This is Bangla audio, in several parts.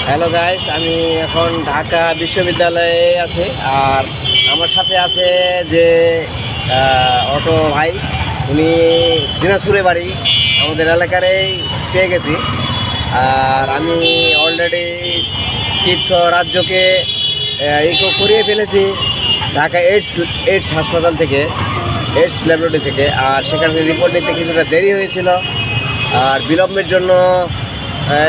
হ্যালো গাইস, আমি এখন ঢাকা বিশ্ববিদ্যালয়ে আছি। আর আমার সাথে আছে যে অটো ভাই, উনি দিনাজপুরে বাড়ি, আমাদের এলাকারেই পেয়ে গেছি। আর আমি অলরেডি তীর্থ রাজ্যকে ইকো করিয়ে ফেলেছি ঢাকা এইডস হাসপাতাল থেকে, এইডস ল্যাবরেটরি থেকে। আর সেখানে রিপোর্ট নিতে কিছুটা দেরি হয়েছিল, আর বিলম্বের জন্য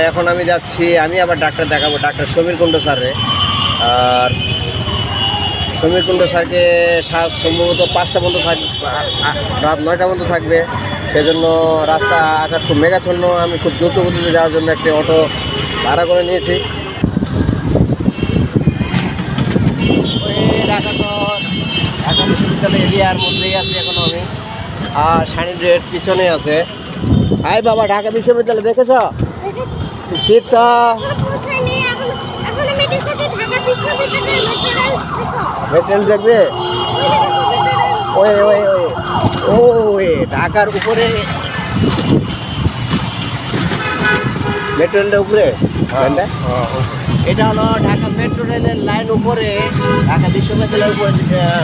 এখন আমি যাচ্ছি। আমি আবার ডাক্তার দেখাবো, ডাক্তার সমীর কুণ্ড স্যারে। আর সমীর কুণ্ড স্যারকে সম্ভবত 5টা পর্যন্ত থাকবে, রাত 9টা পর্যন্ত থাকবে। সেজন্য রাস্তা আকাশ খুব মেঘাচ্ছন্ন। আমি খুব দ্রুত গতিতে যাওয়ার জন্য একটি অটো ভাড়া করে নিয়েছি। ঢাকা শহর, ঢাকা বিশ্ববিদ্যালয় এরিয়ার মধ্যেই আছি এখনও আমি। আর সানি ড্রেড পিছনে আছে। হাই বাবা, ঢাকা বিশ্ববিদ্যালয় দেখেছ? শীতটা মেট্রেন দেখবে? ওই ওই ওই ওই ঢাকার উপরে, মেট্রো রেলের উপরে। এটা হলো ঢাকা মেট্রো রেলের লাইন উপরে, ঢাকা বিশ্ববিদ্যালয়ের উপরে,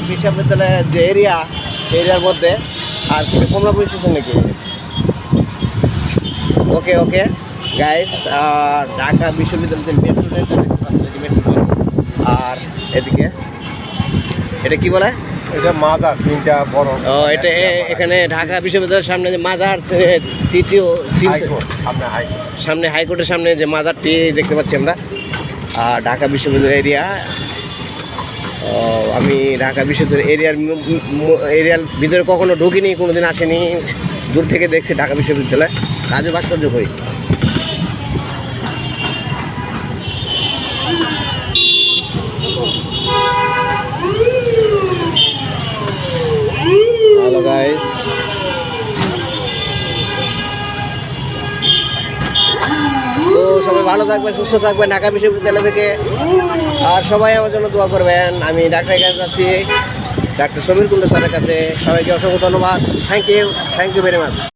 বিশ্ববিদ্যালয়ের যে এরিয়া, সেই এরিয়ার মধ্যে। আর কমলাপুর স্টেশন নাকি? ওকে ওকে গাইস, ঢাকা বিশ্ববিদ্যালয়ের মেট্রো রেলটা দেখতে পাচ্ছি, মেট্রো রেল। আর এদিকে এটা কি বলে? এটা মাজার, 3টা বড়। এটা এখানে ঢাকা বিশ্ববিদ্যালয়ের সামনে যে মাজার, তৃতীয় সামনে হাইকোর্টের সামনে যে মাজারটি দেখতে পাচ্ছি আমরা। আর ঢাকা বিশ্ববিদ্যালয় এরিয়া, আমি ঢাকা বিশ্ববিদ্যালয় এরিয়ার ভিতরে কখনো ঢুকিনি, কোনোদিন আসেনি, দূর থেকে দেখছি ঢাকা বিশ্ববিদ্যালয়। রাজু ভাস্কর্য হই। হ্যালো গাইস, তো সবাই ভালো থাকবেন, সুস্থ থাকবেন ঢাকা বিশ্ববিদ্যালয় থেকে। আর সবাই আমার জন্য দোয়া করবেন। আমি ডাক্তারের কাছে যাচ্ছি, ডাক্তার সমীর কুণ্ড স্যারের কাছে। সবাইকে অসংখ্য ধন্যবাদ। Thank you very much.